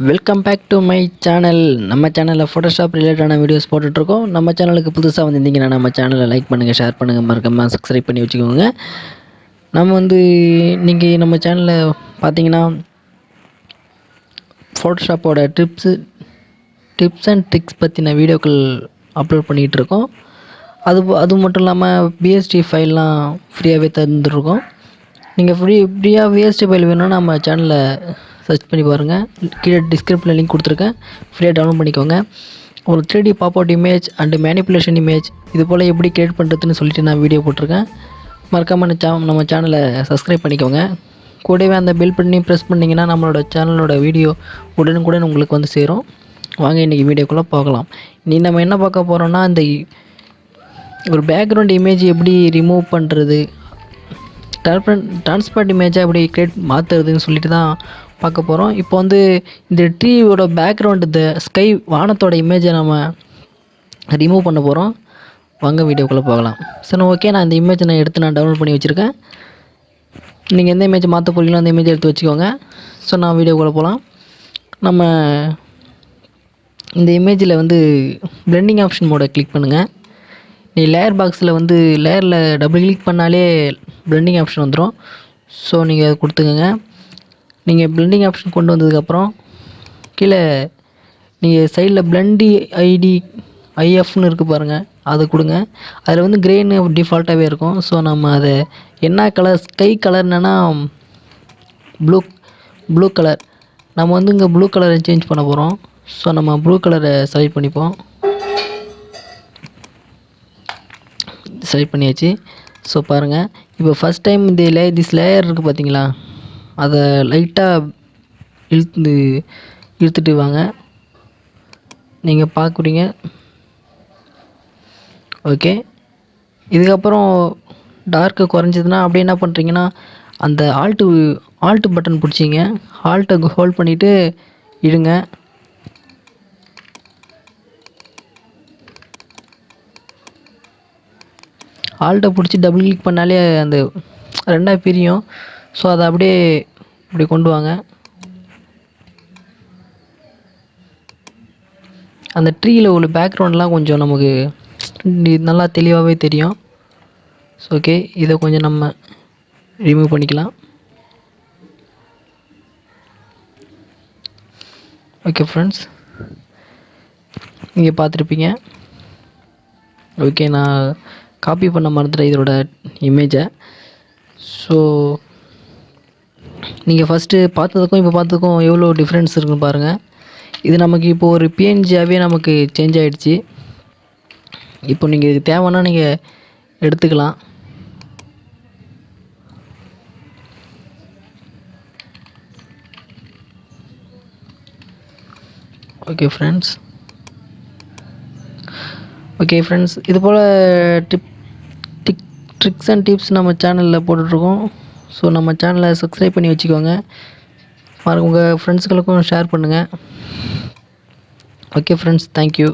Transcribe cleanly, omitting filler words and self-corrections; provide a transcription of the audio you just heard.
Welcome back to my channel. நம்ம சேனலில் Photoshop ரிலேட்டடான வீடியோஸ் போட்டுட்ருக்கோம். நம்ம சேனலுக்கு புதுசாக வந்திருந்தீங்கன்னா நம்ம சேனலை லைக் பண்ணுங்கள், ஷேர் பண்ணுங்கள், மறக்காமல் சப்ஸ்கிரைப் பண்ணி வச்சுக்கோங்க. நம்ம இன்றைக்கி நம்ம சேனலில் பார்த்தீங்கன்னா ஃபோட்டோஷாப்போட டிப்ஸ் அண்ட் ட்ரிக்ஸ் பற்றின வீடியோக்கள் அப்லோட் பண்ணிகிட்ருக்கோம். அது மட்டும் இல்லாமல் பிஎஸ்டி ஃபைல்லாம் ஃப்ரீயாகவே தந்துருக்கோம். நீங்கள் ஃப்ரீயாக பிஎஸ்டி ஃபைல் வேணும்னா நம்ம சேனலில் சர்ச் பண்ணி பாருங்கள். கீழே டிஸ்கிரிப்ஷனில் லிங்க் கொடுத்துருக்கேன், ஃப்ரீயாக டவுன்லோட் பண்ணிக்கோங்க. ஒரு 3D pop out image and manipulation image இது போல் எப்படி க்ரியேட் பண்ணுறதுன்னு சொல்லிட்டு நான் வீடியோ போட்டிருக்கேன். மறக்காமல் நம்ம சேனலை சப்ஸ்கிரைப் பண்ணிக்கோங்க. கூடவே அந்த பெல் பண்ணி ப்ரெஸ் பண்ணிங்கன்னா நம்மளோட சேனலோட வீடியோ உடனுக்குடன் உங்களுக்கு வந்து சேரும். வாங்க இன்றைக்கி வீடியோக்குள்ளே பார்க்கலாம். இன்றைக்கி நம்ம என்ன பார்க்க போகிறோன்னா, இந்த ஒரு பேக்ரவுண்ட் இமேஜ் எப்படி ரிமூவ் பண்ணுறது, ட்ரான்ஸ்பரண்ட் இமேஜாக எப்படி மாற்றுறதுன்னு சொல்லிட்டு தான் பார்க்க போகிறோம். இப்போ இந்த ட்ரீயோட பேக்ரவுண்ட், இந்த ஸ்கை வானத்தோட இமேஜை நம்ம ரிமூவ் பண்ண போகிறோம். வாங்க வீடியோக்குள்ளே போகலாம். சரி, ஓகே. நான் இந்த இமேஜை நான் டவுன்லோட் பண்ணி வச்சுருக்கேன். நீங்கள் எந்த இமேஜை மாற்ற போகிறீங்களோ அந்த இமேஜை எடுத்து வச்சுக்கோங்க. ஸோ நான் வீடியோக்குள்ளே போகலாம். நம்ம இந்த இமேஜில் பிளெண்டிங் ஆப்ஷன் மோடை கிளிக் பண்ணுங்கள். நீ லேயர் பாக்ஸில் லேயரில் டபுள் கிளிக் பண்ணாலே பிளெண்டிங் ஆப்ஷன் வந்துடும். ஸோ நீங்கள் அதை கொடுத்துக்கோங்க. நீங்கள் பிளெண்டிங் ஆப்ஷன் கொண்டு வந்ததுக்கப்புறம் கீழே நீங்கள் சைடில் பிளெண்டி ஐஎஃப்னு இருக்குது பாருங்கள், அதை கொடுங்க. அதில் கிரேன்னு டிஃபால்ட்டாகவே இருக்கும். ஸோ நம்ம அதை என்ன கலர், ஸ்கை கலர் என்னென்னா ப்ளூ கலர். நம்ம இங்கே ப்ளூ கலரை சேஞ்ச் பண்ண போகிறோம். ஸோ நம்ம ப்ளூ கலரை செலக்ட் பண்ணியாச்சு. ஸோ பாருங்கள், இப்போ ஃபஸ்ட் டைம் திஸ் லேயர் இருக்குது பார்த்தீங்களா, அதை லைட்டாக இழுத்துட்டு வாங்க. நீங்கள் பார்க்குறீங்க. ஓகே. இதுக்கப்புறம் டார்க்கு குறைஞ்சதுன்னா அப்படியே என்ன பண்ணுறீங்கன்னா, அந்த ஆல்ட்டு பட்டன் பிடிச்சிங்க. ஆல்ட்டை ஹோல்ட் பண்ணிவிட்டு இழுங்க. ஆல்ட்டை பிடிச்சி டபுள் கிளிக் பண்ணாலே அந்த ரெண்டாக பிரியும். ஸோ அதை அப்படியே இப்படி கொண்டு வாங்க. அந்த ட்ரீயில் உள்ள பேக்ரவுண்ட்லாம் கொஞ்சம் நமக்கு நல்லா தெளிவாகவே தெரியும். ஸோ ஓகே, இதை கொஞ்சம் நம்ம ரிமூவ் பண்ணிக்கலாம். ஓகே ஃப்ரெண்ட்ஸ், நீங்கள் பார்த்துருப்பீங்க. ஓகே, நான் காப்பி பண்ண மறந்துட்டேன் இதோட இமேஜை. ஸோ நீங்கள் ஃபஸ்ட்டு பார்த்ததுக்கும் இப்போ பார்த்ததுக்கும் எவ்வளோ டிஃப்ரென்ஸ் இருக்குன்னு பாருங்கள். இது நமக்கு இப்போ ஒரு பிஎன்ஜியாகவே நமக்கு சேஞ்ச் ஆகிடுச்சு. இப்போ நீங்கள் இது தேவைன்னா நீங்கள் எடுத்துக்கலாம். ஓகே ஃப்ரெண்ட்ஸ், இது போல் ட்ரிக்ஸ் அண்ட் டிப்ஸ் நம்ம சேனலில் போட்டுட்ருக்கோம். ஸோ நம்ம சேனலை சப்ஸ்கிரைப் பண்ணி வச்சுக்கோங்க. உங்கள் ஃப்ரெண்ட்ஸுகளுக்கும் ஷேர் பண்ணுங்கள். Okay friends, thank you.